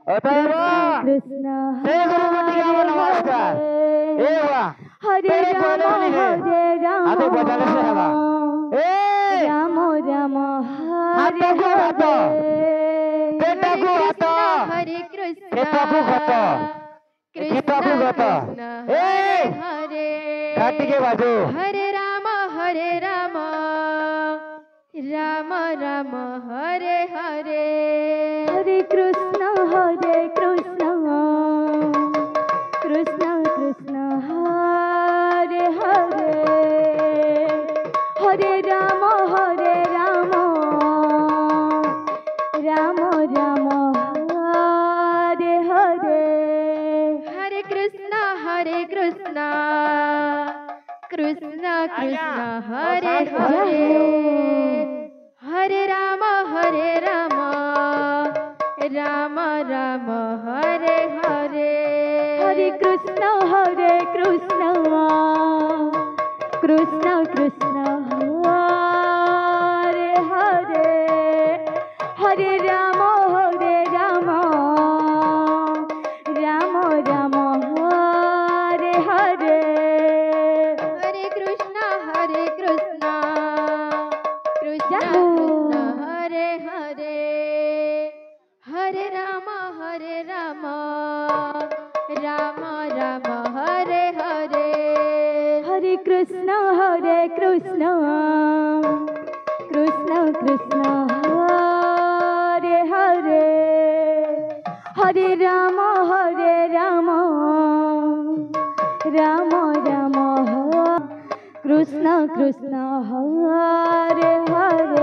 অতএব কৃষ্ণ সেই গুরুমূর্তিকে আমার নমস্কার। এ বাবা হরে রাম হরে রাম হাতে বজালে সে বাবা এ রাম রাম হরে হাতকু হাত হরে পেটকু হাত হরে কৃষ্ণ পেটকু হাত কিতাকু হাত এ হরে ঘাটিকে বাজো হরে রাম রাম রাম হরে হরে হরে কৃষ্ণ কৃষ্ণ কৃষ্ণ হরে হরে হরে রাম রাম রাম হরে হরে হরে কৃষ্ণ কৃষ্ণ কৃষ্ণ হরে হরে হরে রাম রাম রাম হরে হরে হরে কৃষ্ণ কৃষ্ণ কৃষ্ণ হরে হরে হরে রাম রাম রাম হরে হরে হরে কৃষ্ণ কৃষ্ণ কৃষ্ণ হরে হরে হরে রাম রাম রাম হরে হরে হরে কৃষ্ণ কৃষ্ণ কৃষ্ণ হরে হরে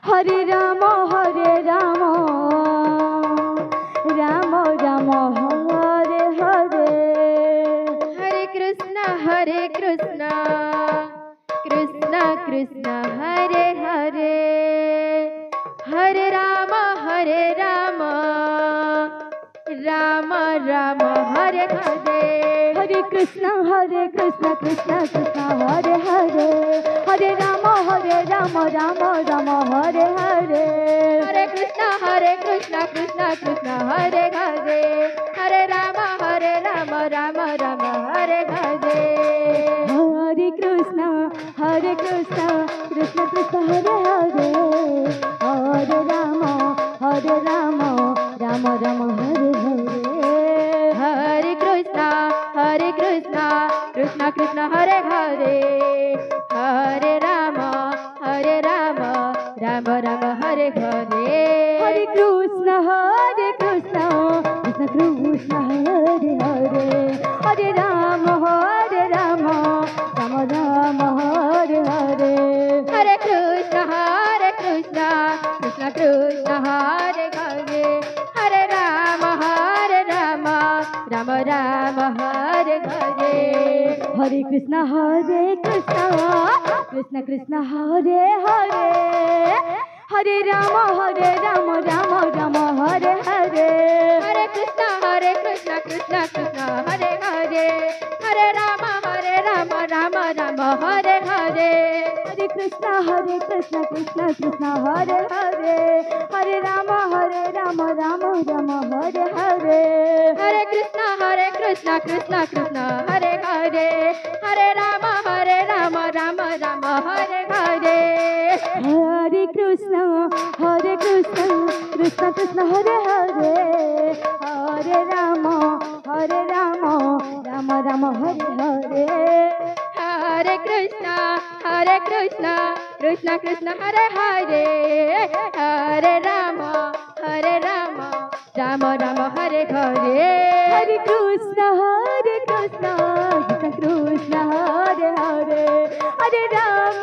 হরে রাম রাম রাম কৃষ্ণ হরে হরে হরে রাম রাম রাম হরে হরে হরে কৃষ্ণ কৃষ্ণ কৃষ্ণ হরে হরে হরে রাম রাম রাম হরে হরে হরে কৃষ্ণ কৃষ্ণ কৃষ্ণ হরে হরে হরে রাম রাম রাম হরে হরে হরে কৃষ্ণ কৃষ্ণ কৃষ্ণ হরে হরে হরে রাম রাম হরে হরে হরে কৃষ্ণ কৃষ্ণ কৃষ্ণ হরে হরে হরে রাম রাম রাম হরে হরে হরে কৃষ্ণ কৃষ্ণ কৃষ্ণ হরে হরে হরে রাম রাম হরে হরে হরে কৃষ্ণ কৃষ্ণ কৃষ্ণ হরে হরে হরে রাম রাম রাম হরে হরে হরে কৃষ্ণ কৃষ্ণ কৃষ্ণ হরে হরে হরে রাম রাম হরে হরে হরে কৃষ্ণ কৃষ্ণ কৃষ্ণ হরে হরে হরে রাম রাম হরে হরে হরে কৃষ্ণ কৃষ্ণ কৃষ্ণ হরে হরে হরে রাম রাম হরে হরে হরে কৃষ্ণ কৃষ্ণ কৃষ্ণ হরে হরে হরে রাম রাম হরে হরে হরে কৃষ্ণ কৃষ্ণ কৃষ্ণ হরে হরে হরে রাম রাম হরে হরে হরে কৃষ্ণ কৃষ্ণ হরে হরে হরে রাম রাম হরে হরে হরে কৃষ্ণ কৃষ্ণ হরে হরে হরে রাম রাম হরে হরে হরে কৃষ্ণ কৃষ্ণ কৃষ্ণ হরে হরে হরে রাম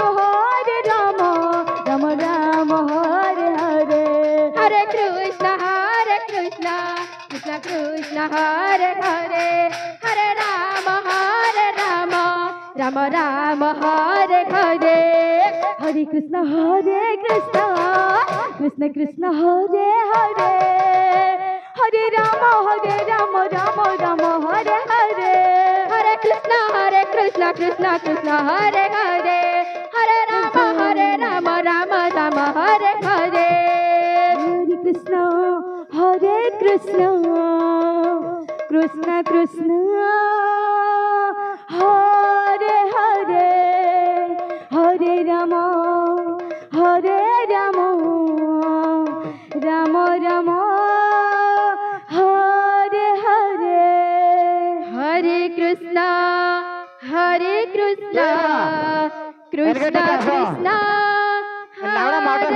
রাম হরে হরে হরে কৃষ্ণ কৃষ্ণ কৃষ্ণ হরে হরে হরে রাম রাম হরে হরে হরে কৃষ্ণ কৃষ্ণ কৃষ্ণ হরে হরে হরে রাম রাম হরে হরে হরে কৃষ্ণ কৃষ্ণ হরে হরে হরে রাম রাম হরে হরে হরে কৃষ্ণ হরে কৃষ্ণ কৃষ্ণ কৃষ্ণ হরে হরে হরে রাম রাম রাম হরে হরে হরে কৃষ্ণ কৃষ্ণ এদিকে কৃষ্ণ আসো। কৃষ্ণ লাউড়া মাউটা